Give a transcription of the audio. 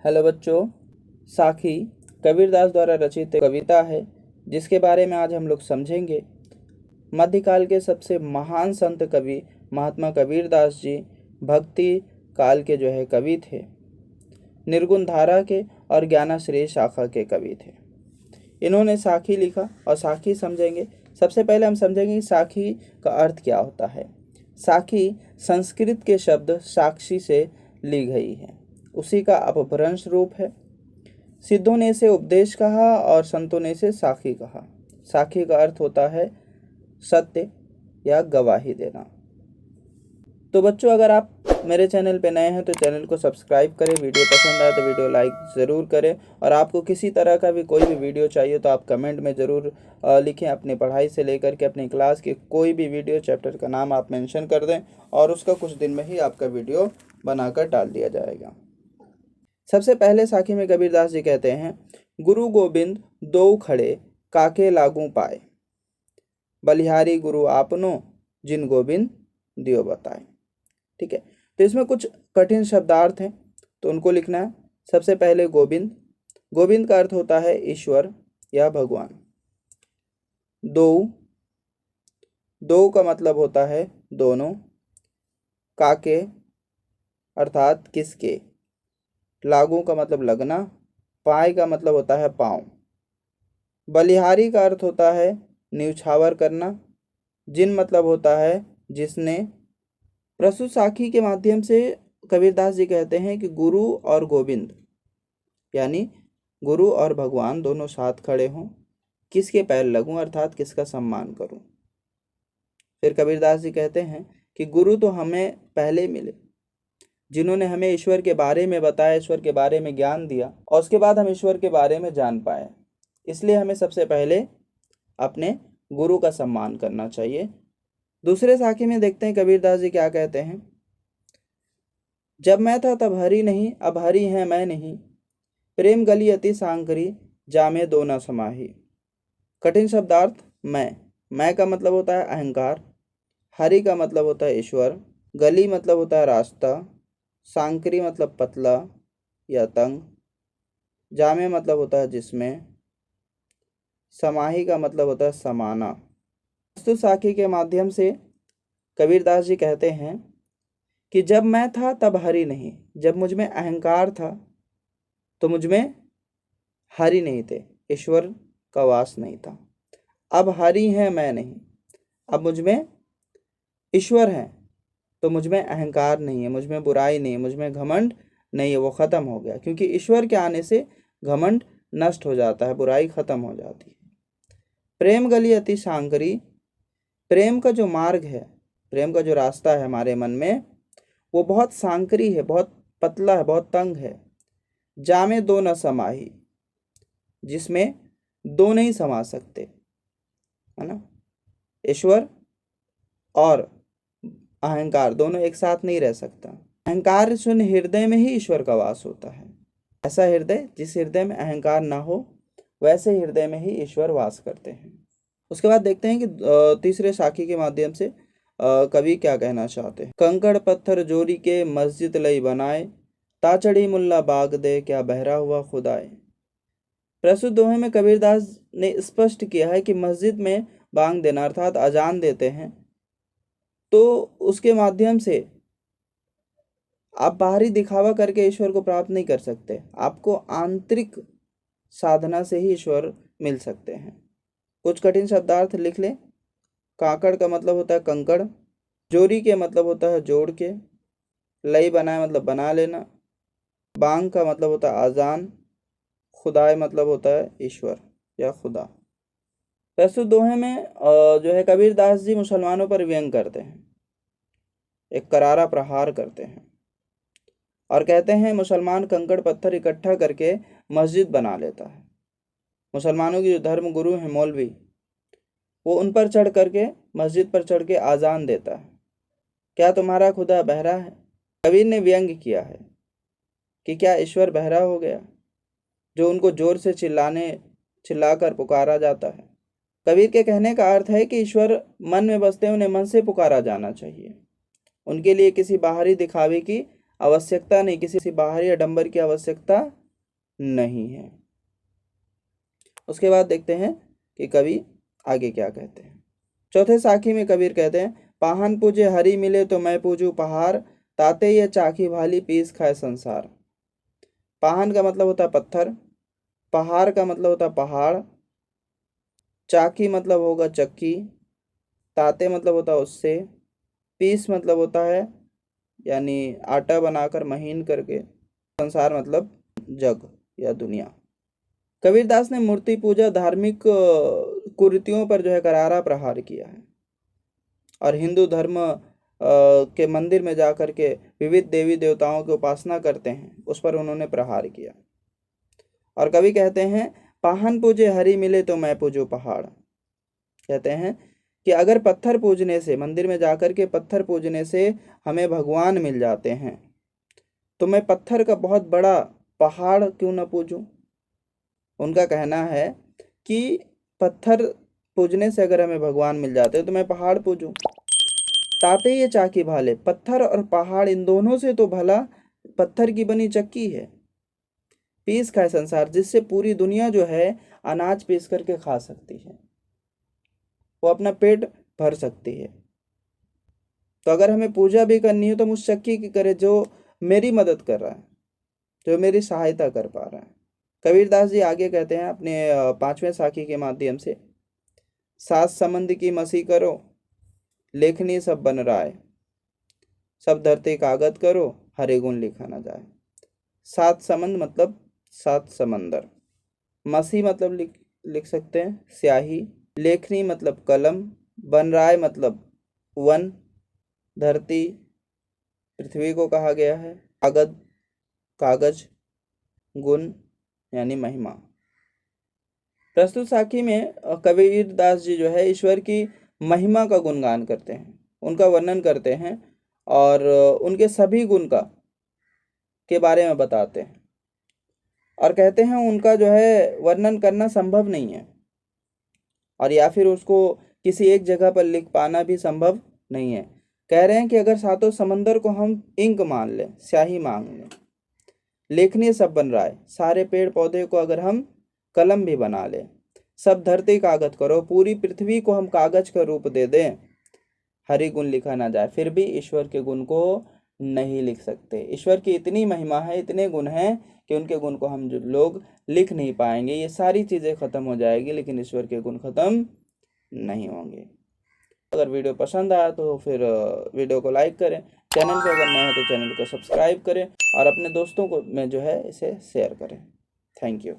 Hello बच्चों, साखी कबीरदास द्वारा रचित एक कविता है जिसके बारे में आज हम लोग समझेंगे। मध्यकाल के सबसे महान संत कवि महात्मा कबीरदास जी भक्ति काल के कवि थे। निर्गुण धारा के और ज्ञानाश्रय शाखा के कवि थे। इन्होंने साखी लिखा और साखी समझेंगे। सबसे पहले हम समझेंगे कि साखी का अर्थ क्या होता है। साखी संस्कृत के शब्द साक्षी से ली गई है, उसी का अपभ्रंश रूप है। सिद्धों ने इसे उपदेश कहा और संतों ने इसे साखी कहा। साखी का अर्थ होता है सत्य या गवाही देना। तो बच्चों, अगर आप मेरे चैनल पे नए हैं तो चैनल को सब्सक्राइब करें। वीडियो पसंद आए तो वीडियो लाइक ज़रूर करें। और आपको किसी तरह का भी कोई भी वीडियो चाहिए तो आप कमेंट में ज़रूर लिखें। अपनी पढ़ाई से लेकर के अपनी क्लास के कोई भी वीडियो चैप्टर का नाम आप मेंशन कर दें और उसका कुछ दिन में ही आपका वीडियो बनाकर डाल दिया जाएगा। सबसे पहले साखी में कबीरदास जी कहते हैं, गुरु गोविंद दो खड़े काके लागू पाए, बलिहारी गुरु आपनो जिन गोविंद दियो बताए। ठीक है, तो इसमें कुछ कठिन शब्दार्थ हैं तो उनको लिखना है। सबसे पहले गोविंद। गोविंद का अर्थ होता है ईश्वर या भगवान। दो का मतलब होता है दोनों। काके अर्थात किसके। लागू का मतलब लगना। पाए का मतलब होता है पाँव। बलिहारी का अर्थ होता है न्यूछावर करना। जिन मतलब होता है जिसने। प्रस्तुत साखी के माध्यम से कबीरदास जी कहते हैं कि गुरु और गोविंद यानी गुरु और भगवान दोनों साथ खड़े हों, किसके पैर लगूं अर्थात किसका सम्मान करूं। फिर कबीरदास जी कहते हैं कि गुरु तो हमें पहले मिले, जिन्होंने हमें ईश्वर के बारे में बताया, ईश्वर के बारे में ज्ञान दिया और उसके बाद हम ईश्वर के बारे में जान पाए। इसलिए हमें सबसे पहले अपने गुरु का सम्मान करना चाहिए। दूसरे साखी में देखते हैं कबीरदास जी क्या कहते हैं। जब मैं था तब हरि नहीं, अब हरि है मैं नहीं, प्रेम गली अति सांकरी, जामे दो न समाही। कठिन शब्दार्थ। मैं का मतलब होता है अहंकार। हरि का मतलब होता है ईश्वर। गली मतलब होता है रास्ता। सांकरी मतलब पतला या तंग। जामे मतलब होता है जिसमें। समाही का मतलब होता है समाना। प्रस्तुत साखी के माध्यम से कबीरदास जी कहते हैं कि जब मैं था तब हरि नहीं। जब मुझ में अहंकार था तो मुझ में हरि नहीं थे, ईश्वर का वास नहीं था। अब हरि है मैं नहीं, अब मुझ में ईश्वर है तो मुझ में अहंकार नहीं है, मुझ में बुराई नहीं है, मुझ में घमंड नहीं है। वो ख़त्म हो गया, क्योंकि ईश्वर के आने से घमंड नष्ट हो जाता है, बुराई ख़त्म हो जाती है। प्रेम गली अति सांकरी। प्रेम का जो मार्ग है, प्रेम का जो रास्ता है हमारे मन में, वो बहुत सांकरी है, बहुत पतला है, बहुत तंग है। जामे दो न समाही, जिसमें दो नहीं समा सकते, है ना। ईश्वर और अहंकार दोनों एक साथ नहीं रह सकता। अहंकार शून्य हृदय में ही ईश्वर का वास होता है। ऐसा हृदय जिस हृदय में अहंकार ना हो, वैसे हृदय में ही ईश्वर वास करते हैं। उसके बाद देखते हैं कि तीसरे साखी के माध्यम से कवि क्या कहना चाहते हैं। कंकड़ पत्थर जोड़ी के मस्जिद लई बनाए, ताचड़ी मुल्ला बाग दे क्या बहरा हुआ खुदाए। प्रस्तुत दोहे में कबीरदास ने स्पष्ट किया है कि मस्जिद में बांग देना अर्थात अजान देते हैं तो उसके माध्यम से आप बाहरी दिखावा करके ईश्वर को प्राप्त नहीं कर सकते। आपको आंतरिक साधना से ही ईश्वर मिल सकते हैं। कुछ कठिन शब्दार्थ लिख लें। काकड़ का मतलब होता है कंकड़। जोरी के मतलब होता है जोड़ के। लई बनाए मतलब बना लेना। बांग का मतलब होता है आजान। खुदाए मतलब होता है ईश्वर या खुदा। प्रस्तुत दोहे में कबीरदास जी मुसलमानों पर व्यंग करते हैं, एक करारा प्रहार करते हैं और कहते हैं मुसलमान कंकड़ पत्थर इकट्ठा करके मस्जिद बना लेता है। मुसलमानों की जो धर्म गुरु हैं मौलवी, वो उन पर चढ़ करके मस्जिद पर चढ़ के आज़ान देता है, क्या तुम्हारा खुदा बहरा है। कबीर ने व्यंग किया है कि क्या ईश्वर बहरा हो गया, जो उनको जोर से चिल्लाकर पुकारा जाता है। कबीर के कहने का अर्थ है कि ईश्वर मन में बसते, उन्हें मन से पुकारा जाना चाहिए। उनके लिए किसी बाहरी दिखावे की आवश्यकता नहीं, किसी बाहरी आडंबर की आवश्यकता नहीं है। उसके बाद देखते हैं कि कवि आगे क्या कहते हैं। चौथे साखी में कबीर कहते हैं, पाहन पूजे हरि मिले तो मैं पूजू पहाड़, ताते ये चाकी भाली पीस खाए संसार। पाहन का मतलब होता है पत्थर, पहाड़ का मतलब होता है पहाड़, चाकी मतलब होगा चक्की, ताते मतलब होता है उससे, पीस मतलब होता है यानी आटा बनाकर महीन करके, संसार मतलब जग या दुनिया। कबीरदास ने मूर्ति पूजा धार्मिक कुरीतियों पर जो है करारा प्रहार किया है, और हिंदू धर्म के मंदिर में जाकर के विविध देवी देवताओं की उपासना करते हैं, उस पर उन्होंने प्रहार किया। और कवि कहते हैं, पाहन पूजे हरि मिले तो मैं पूजू पहाड़। कहते हैं कि अगर पत्थर पूजने से, मंदिर में जाकर के पत्थर पूजने से हमें भगवान मिल जाते हैं, तो मैं पत्थर का बहुत बड़ा पहाड़ क्यों न पूजूं। उनका कहना है कि पत्थर पूजने से अगर हमें भगवान मिल जाते हैं तो मैं पहाड़ पूजूं। ताते ये चाकी भाले, पत्थर और पहाड़ इन दोनों से तो भला पत्थर की बनी चक्की है। पीस खाए संसार, जिससे पूरी दुनिया जो है अनाज पीस करके खा सकती है, वो अपना पेट भर सकती है। तो अगर हमें पूजा भी करनी है तो हम उस चक्की की करें जो मेरी मदद कर रहा है, जो मेरी सहायता कर पा रहा है। कबीरदास जी आगे कहते हैं अपने पांचवें साखी के माध्यम से, सात समंद की मसी करो, लेखनी सब बन राय, सब धरते कागज करो, हरे गुण लिखा न जाए। सात समंद मतलब सात समंदर, मसी मतलब लिख सकते हैं स्याही, लेखनी मतलब कलम, बन राय मतलब वन, धरती पृथ्वी को कहा गया है, कागज कागज, गुण यानी महिमा। प्रस्तुत साखी में कबीरदास जी जो है ईश्वर की महिमा का गुणगान करते हैं, उनका वर्णन करते हैं, और उनके सभी गुण का के बारे में बताते हैं, और कहते हैं उनका जो है वर्णन करना संभव नहीं है, और या फिर उसको किसी एक जगह पर लिख पाना भी संभव नहीं है। कह रहे हैं कि अगर सातों समंदर को हम इंक मान लें, स्याही मान लें, लेखनी सब बन रहा है, सारे पेड़ पौधे को अगर हम कलम भी बना लें, सब धरती कागज करो, पूरी पृथ्वी को हम कागज का रूप दे दें, हरि गुण लिखा ना जाए, फिर भी ईश्वर के गुण को नहीं लिख सकते। ईश्वर की इतनी महिमा है, इतने गुण हैं कि उनके गुण को हम जो लोग लिख नहीं पाएंगे। ये सारी चीज़ें खत्म हो जाएगी लेकिन ईश्वर के गुण खत्म नहीं होंगे। अगर वीडियो पसंद आया तो फिर वीडियो को लाइक करें, चैनल पे अगर नए हैं तो चैनल को सब्सक्राइब करें, और अपने दोस्तों को में जो है इसे शेयर करें। Thank you.